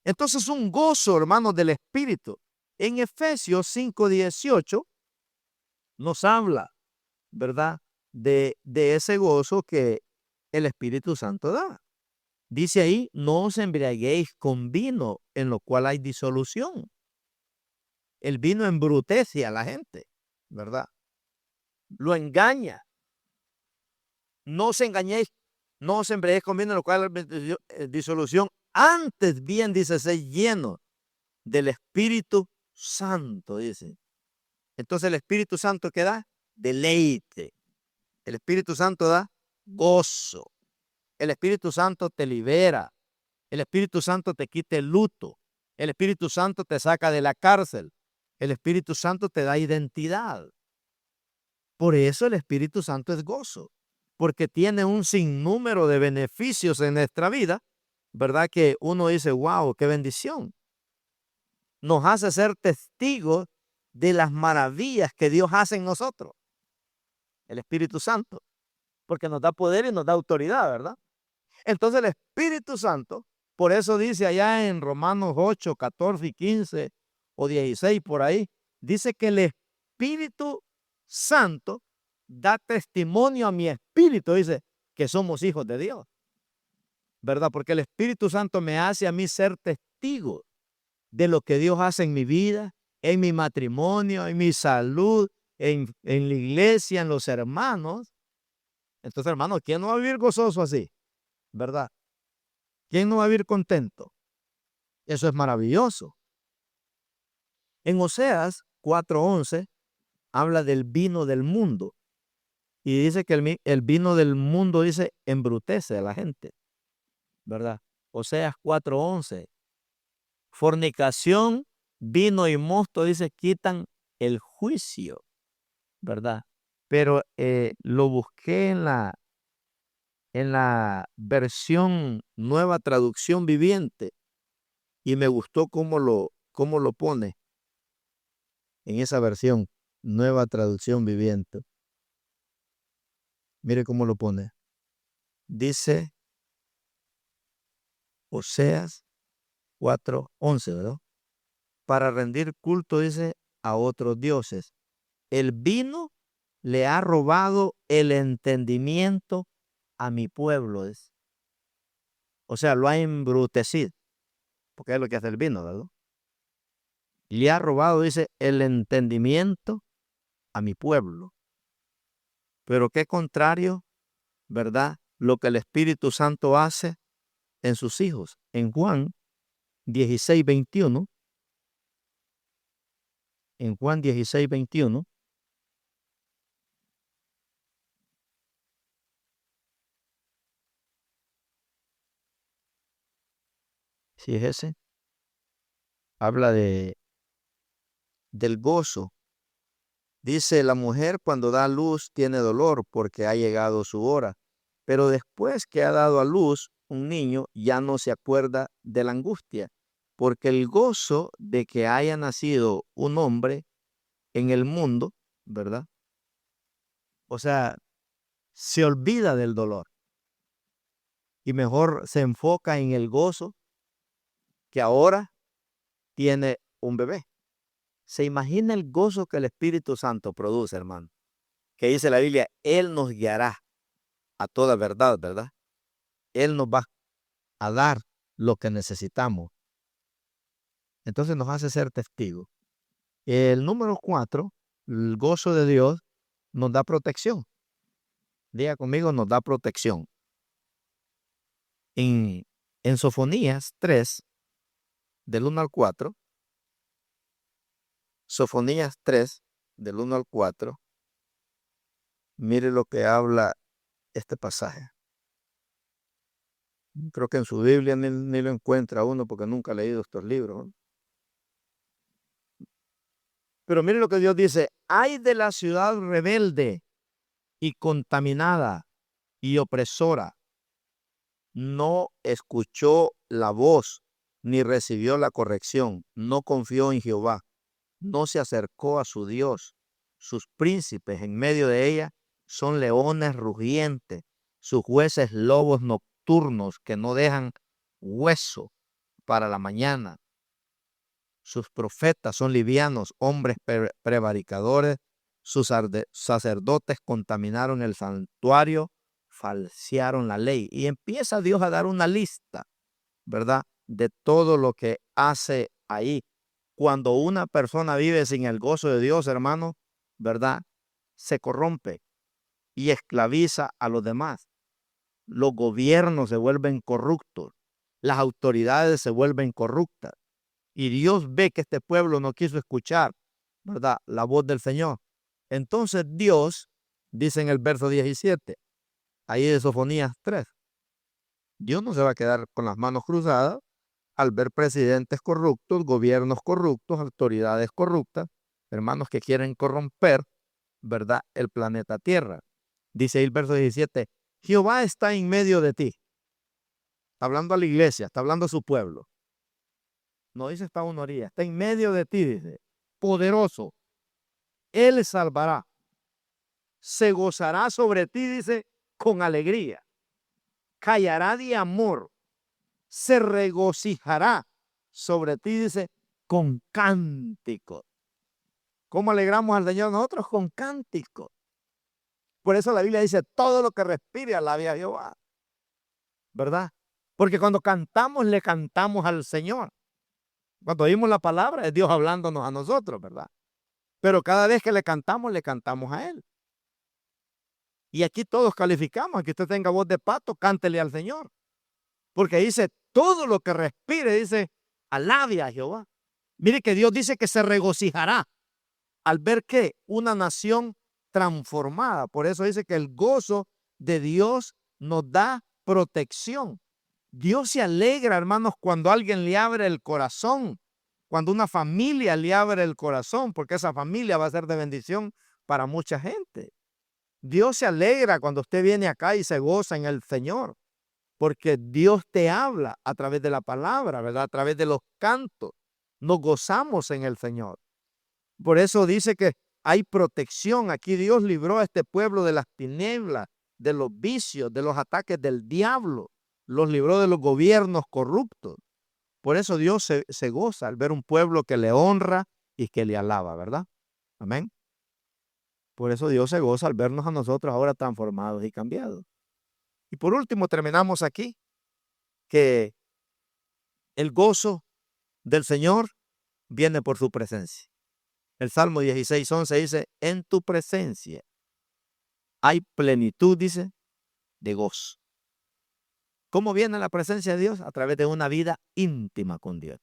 Speaker 1: Entonces, un gozo, hermanos, del Espíritu. En Efesios 5:18 nos habla, ¿verdad? De ese gozo que el Espíritu Santo da. Dice ahí, no os embriaguéis con vino, en lo cual hay disolución. El vino embrutece a la gente, ¿verdad? Lo engaña. No os engañéis, no os embriaguéis con vino, en lo cual hay disolución. Antes bien, dice, sé lleno del Espíritu Santo, dice. Entonces el Espíritu Santo, ¿qué da? Deleite. El Espíritu Santo da gozo. El Espíritu Santo te libera. El Espíritu Santo te quita el luto. El Espíritu Santo te saca de la cárcel. El Espíritu Santo te da identidad. Por eso el Espíritu Santo es gozo, porque tiene un sinnúmero de beneficios en nuestra vida, ¿verdad? Que uno dice, wow, qué bendición. Nos hace ser testigos de las maravillas que Dios hace en nosotros. El Espíritu Santo, porque nos da poder y nos da autoridad, ¿verdad? Entonces el Espíritu Santo, por eso dice allá en Romanos 8, 14 y 15 o 16 por ahí, dice que el Espíritu Santo da testimonio a mi espíritu, dice, que somos hijos de Dios, ¿verdad? Porque el Espíritu Santo me hace a mí ser testigo de lo que Dios hace en mi vida, en mi matrimonio, en mi salud, en la iglesia, en los hermanos. Entonces, hermano, ¿quién no va a vivir gozoso así? ¿Verdad? ¿Quién no va a vivir contento? Eso es maravilloso. En Oseas 4:11 habla del vino del mundo y dice que el vino del mundo, dice, embrutece a la gente, ¿verdad? Oseas 4:11. Fornicación, vino y mosto, dice, quitan el juicio, ¿verdad? Pero lo busqué en la versión Nueva Traducción Viviente y me gustó cómo lo pone en esa versión Nueva Traducción Viviente. Mire cómo lo pone. Dice Oseas 4:11, ¿verdad? Para rendir culto, dice, a otros dioses. El vino le ha robado el entendimiento a mi pueblo. O sea, lo ha embrutecido, porque es lo que hace el vino, ¿verdad? Le ha robado, dice, el entendimiento a mi pueblo. Pero qué contrario, ¿verdad? Lo que el Espíritu Santo hace en sus hijos. En Juan 16:21, en Juan 16:21, si es ese, habla del gozo. Dice, la mujer cuando da luz tiene dolor porque ha llegado su hora, pero después que ha dado a luz un niño ya no se acuerda de la angustia, porque el gozo de que haya nacido un hombre en el mundo, ¿verdad? O sea, se olvida del dolor y mejor se enfoca en el gozo que ahora tiene un bebé. ¿Se imagina el gozo que el Espíritu Santo produce, hermano? Que dice la Biblia, Él nos guiará a toda verdad, ¿verdad? Él nos va a dar lo que necesitamos. Entonces nos hace ser testigos. El número 4, el gozo de Dios, nos da protección. Diga conmigo, nos da protección. En Sofonías 3, del 1 al 4, Sofonías 3, del 1 al 4, mire lo que habla este pasaje. Creo que en su Biblia ni lo encuentra uno porque nunca ha leído estos libros, ¿no? Pero mire lo que Dios dice: ay de la ciudad rebelde y contaminada y opresora. No escuchó la voz ni recibió la corrección. No confió en Jehová. No se acercó a su Dios. Sus príncipes en medio de ella son leones rugientes. Sus jueces lobos nocturnos que no dejan hueso para la mañana. Sus profetas son livianos, hombres prevaricadores. Sus sacerdotes contaminaron el santuario, falsearon la ley. Y empieza Dios a dar una lista, ¿verdad?, de todo lo que hace ahí. Cuando una persona vive sin el gozo de Dios, hermano, ¿verdad?, se corrompe y esclaviza a los demás. Los gobiernos se vuelven corruptos. Las autoridades se vuelven corruptas. Y Dios ve que este pueblo no quiso escuchar, ¿verdad?, la voz del Señor. Entonces Dios, dice en el verso 17, ahí de Sofonías 3, Dios no se va a quedar con las manos cruzadas al ver presidentes corruptos, gobiernos corruptos, autoridades corruptas, hermanos que quieren corromper, ¿verdad?, el planeta Tierra. Dice ahí el verso 17, Jehová está en medio de ti. Está hablando a la iglesia, está hablando a su pueblo. No dice está a una orilla, está en medio de ti, dice, poderoso. Él salvará. Se gozará sobre ti, dice, con alegría. Callará de amor. Se regocijará sobre ti, dice, con cánticos. ¿Cómo alegramos al Señor nosotros? Con cánticos. Por eso la Biblia dice, todo lo que respire alabe a Jehová, ¿verdad? Porque cuando cantamos, le cantamos al Señor. Cuando oímos la palabra, es Dios hablándonos a nosotros, ¿verdad? Pero cada vez que le cantamos a Él. Y aquí todos calificamos, aunque usted tenga voz de pato, cántele al Señor. Porque dice, todo lo que respire, dice, alabe a Jehová. Mire que Dios dice que se regocijará al ver que una nación transformada. Por eso dice que el gozo de Dios nos da protección. Dios se alegra, hermanos, cuando alguien le abre el corazón, cuando una familia le abre el corazón, porque esa familia va a ser de bendición para mucha gente. Dios se alegra cuando usted viene acá y se goza en el Señor, porque Dios te habla a través de la palabra, ¿verdad? A través de los cantos. Nos gozamos en el Señor. Por eso dice que hay protección. Aquí Dios libró a este pueblo de las tinieblas, de los vicios, de los ataques del diablo. Los libró de los gobiernos corruptos. Por eso Dios se goza al ver un pueblo que le honra y que le alaba, ¿verdad? Amén. Por eso Dios se goza al vernos a nosotros ahora transformados y cambiados. Y por último terminamos aquí que el gozo del Señor viene por su presencia. El Salmo 16:11 dice, en tu presencia hay plenitud, dice, de gozo. ¿Cómo viene la presencia de Dios? A través de una vida íntima con Dios.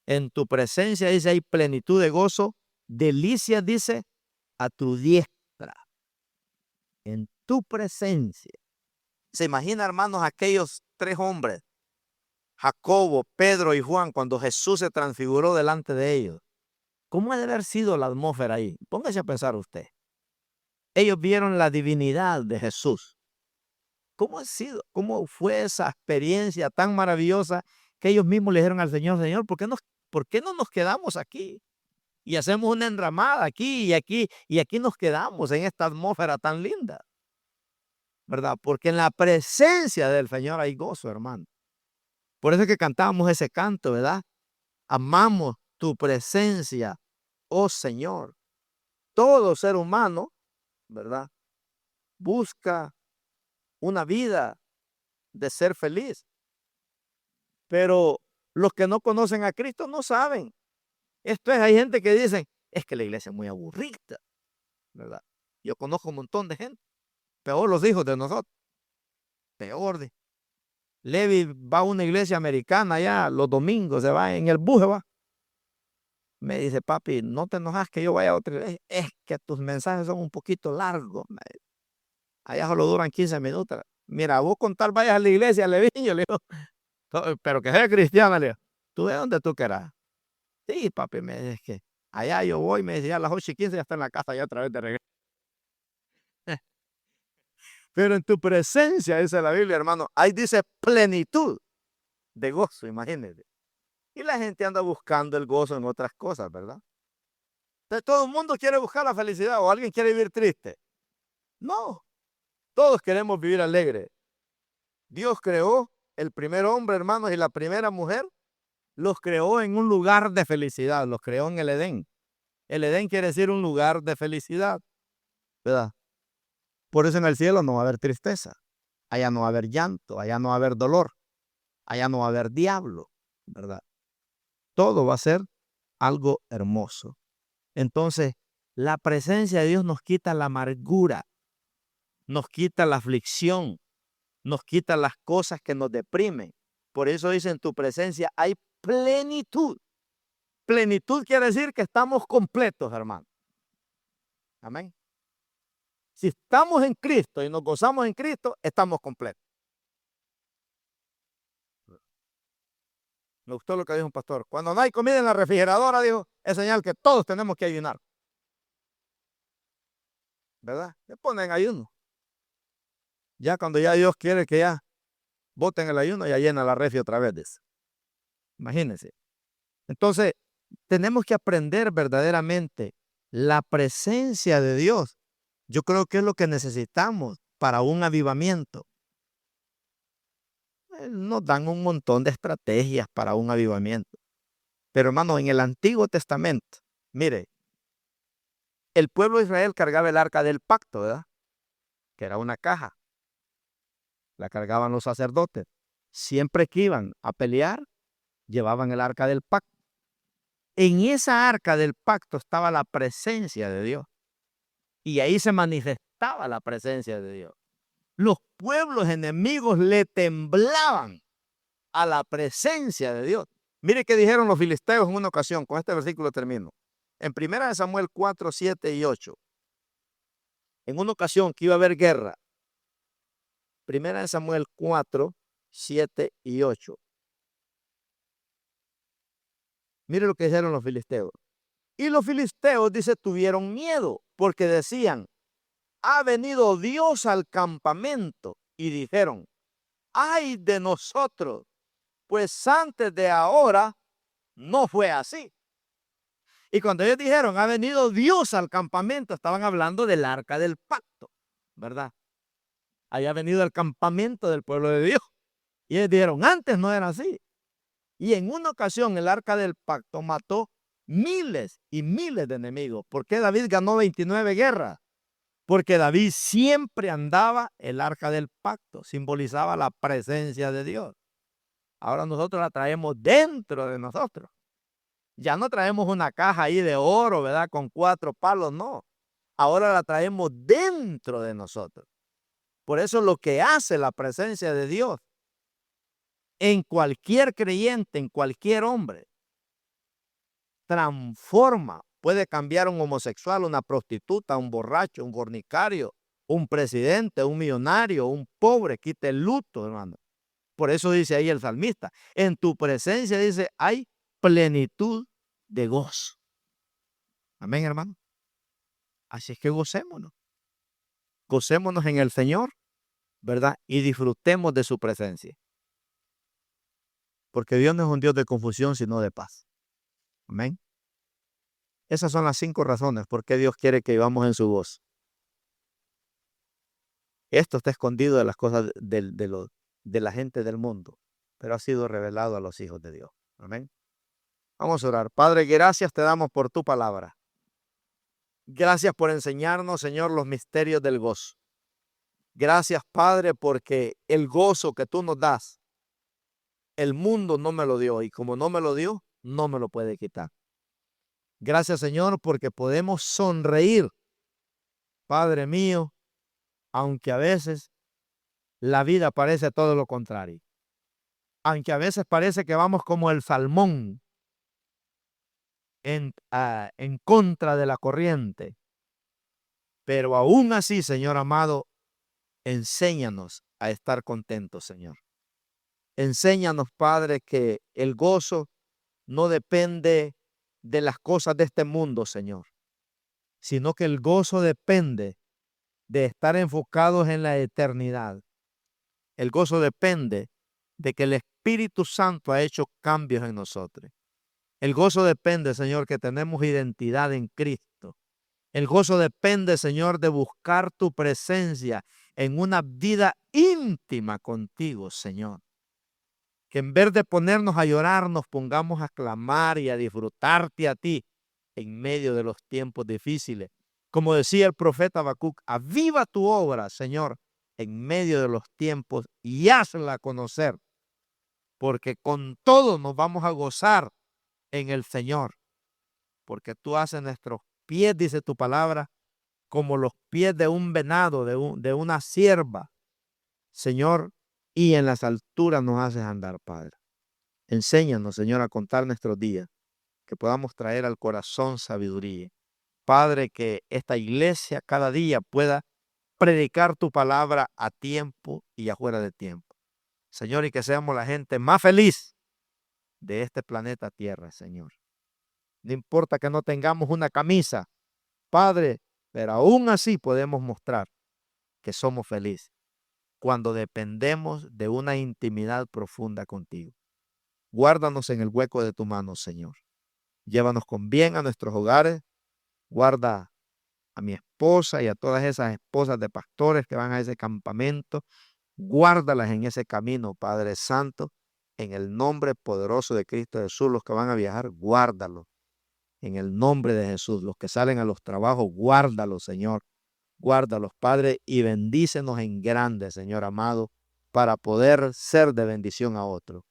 Speaker 1: En tu presencia, dice, hay plenitud de gozo, delicias, dice, a tu diestra. En tu presencia. ¿Se imagina, hermanos, aquellos tres hombres, Jacobo, Pedro y Juan, cuando Jesús se transfiguró delante de ellos? ¿Cómo ha de haber sido la atmósfera ahí? Póngase a pensar usted. Ellos vieron la divinidad de Jesús. ¿Cómo ha sido? ¿Cómo fue esa experiencia tan maravillosa que ellos mismos le dijeron al Señor, Señor, ¿por qué no nos quedamos aquí? Y hacemos una enramada aquí y aquí, y aquí nos quedamos en esta atmósfera tan linda, ¿verdad? Porque en la presencia del Señor hay gozo, hermano. Por eso es que cantamos ese canto, ¿verdad? Amamos tu presencia, oh Señor. Todo ser humano, ¿verdad?, busca una vida de ser feliz. Pero los que no conocen a Cristo no saben. Esto es, hay gente que dicen, es que la iglesia es muy aburrida, ¿verdad? Yo conozco un montón de gente, peor los hijos de nosotros, peor de. Levi va a una iglesia americana allá los domingos, se va en el bus, va. Me dice, papi, no te enojas que yo vaya a otra iglesia. Es que tus mensajes son un poquito largos. Allá solo duran 15 minutos. Mira, vos con tal vayas a la iglesia, Leviño, le digo, pero que sea cristiana, le digo, tú de donde tú quieras. Sí, papi, me dice que allá yo voy, me decía a las 8:15 ya está en la casa, ya otra vez de regreso. Pero en tu presencia, dice la Biblia, hermano, ahí dice plenitud de gozo, imagínate. Y la gente anda buscando el gozo en otras cosas, ¿verdad? Entonces, todo el mundo quiere buscar la felicidad o alguien quiere vivir triste. No, todos queremos vivir alegre. Dios creó el primer hombre, hermanos, y la primera mujer, los creó en un lugar de felicidad, los creó en el Edén. El Edén quiere decir un lugar de felicidad, ¿verdad? Por eso en el cielo no va a haber tristeza, allá no va a haber llanto, allá no va a haber dolor, allá no va a haber diablo, ¿verdad? Todo va a ser algo hermoso. Entonces, la presencia de Dios nos quita la amargura, nos quita la aflicción, nos quita las cosas que nos deprimen. Por eso dice, en tu presencia hay plenitud. Plenitud quiere decir que estamos completos, hermano. Amén. Si estamos en Cristo y nos gozamos en Cristo, estamos completos. Me gustó lo que dijo un pastor. Cuando no hay comida en la refrigeradora, dijo, es señal que todos tenemos que ayunar. ¿Verdad? Se ponen ayuno. Ya cuando ya Dios quiere que ya boten el ayuno, ya llena la refri otra vez de eso. Imagínense. Entonces, tenemos que aprender verdaderamente la presencia de Dios. Yo creo que es lo que necesitamos para un avivamiento. Nos dan un montón de estrategias para un avivamiento. Pero hermano, en el Antiguo Testamento, mire, el pueblo de Israel cargaba el arca del pacto, ¿verdad? Que era una caja. La cargaban los sacerdotes. Siempre que iban a pelear, llevaban el arca del pacto. En esa arca del pacto estaba la presencia de Dios. Y ahí se manifestaba la presencia de Dios. Los pueblos enemigos le temblaban a la presencia de Dios. Mire qué dijeron los filisteos en una ocasión. Con este versículo termino. En 1 Samuel 4, 7 y 8. En una ocasión que iba a haber guerra. 1 Samuel 4, 7 y 8. Mire lo que dijeron los filisteos. Y los filisteos, dice, tuvieron miedo porque decían, ha venido Dios al campamento. Y dijeron, ay de nosotros, pues antes de ahora no fue así. Y cuando ellos dijeron, ha venido Dios al campamento, estaban hablando del arca del pacto, ¿verdad? Había venido al campamento del pueblo de Dios. Y ellos dijeron, antes no era así. Y en una ocasión el arca del pacto mató miles y miles de enemigos. ¿Por qué David ganó 29 guerras? Porque David siempre andaba el arca del pacto, simbolizaba la presencia de Dios. Ahora nosotros la traemos dentro de nosotros. Ya no traemos una caja ahí de oro, ¿verdad? Con 4 palos, no. Ahora la traemos dentro de nosotros. Por eso lo que hace la presencia de Dios en cualquier creyente, en cualquier hombre, transforma, puede cambiar a un homosexual, una prostituta, un borracho, un fornicario, un presidente, un millonario, un pobre, quita el luto, hermano. Por eso dice ahí el salmista, en tu presencia, dice, hay plenitud de gozo. Amén, hermano. Así es que gocémonos. Gocémonos en el Señor, ¿verdad? Y disfrutemos de su presencia. Porque Dios no es un Dios de confusión, sino de paz. Amén. Esas son las 5 razones por qué Dios quiere que vivamos en su gozo. Esto está escondido de las cosas de la gente del mundo, pero ha sido revelado a los hijos de Dios. Amén. Vamos a orar. Padre, gracias te damos por tu palabra. Gracias por enseñarnos, Señor, los misterios del gozo. Gracias, Padre, porque el gozo que tú nos das, el mundo no me lo dio y como no me lo dio, no me lo puede quitar. Gracias, Señor, porque podemos sonreír, Padre mío, aunque a veces la vida parece todo lo contrario. Aunque a veces parece que vamos como el salmón en contra de la corriente. Pero aún así, Señor amado, enséñanos a estar contentos, Señor. Enséñanos, Padre, que el gozo no depende de las cosas de este mundo, Señor, sino que el gozo depende de estar enfocados en la eternidad. El gozo depende de que el Espíritu Santo ha hecho cambios en nosotros. El gozo depende, Señor, que tenemos identidad en Cristo. El gozo depende, Señor, de buscar tu presencia en una vida íntima contigo, Señor. Que en vez de ponernos a llorar, nos pongamos a clamar y a disfrutarte a ti en medio de los tiempos difíciles. Como decía el profeta Habacuc, aviva tu obra, Señor, en medio de los tiempos y hazla conocer, porque con todo nos vamos a gozar en el Señor, porque tú haces nuestros pies, dice tu palabra, como los pies de un venado, de una cierva, Señor, y en las alturas nos haces andar, Padre. Enséñanos, Señor, a contar nuestros días, que podamos traer al corazón sabiduría. Padre, que esta iglesia cada día pueda predicar tu palabra a tiempo y afuera de tiempo. Señor, y que seamos la gente más feliz de este planeta Tierra, Señor. No importa que no tengamos una camisa, Padre, pero aún así podemos mostrar que somos felices cuando dependemos de una intimidad profunda contigo. Guárdanos en el hueco de tu mano, Señor. Llévanos con bien a nuestros hogares. Guarda a mi esposa y a todas esas esposas de pastores que van a ese campamento. Guárdalas en ese camino, Padre Santo, en el nombre poderoso de Cristo Jesús. Los que van a viajar, guárdalos en el nombre de Jesús. Los que salen a los trabajos, guárdalos, Señor. Guárdalos, Padre, y bendícenos en grande, Señor amado, para poder ser de bendición a otros.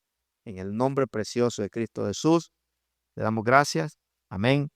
Speaker 1: En el nombre precioso de Cristo Jesús, le damos gracias. Amén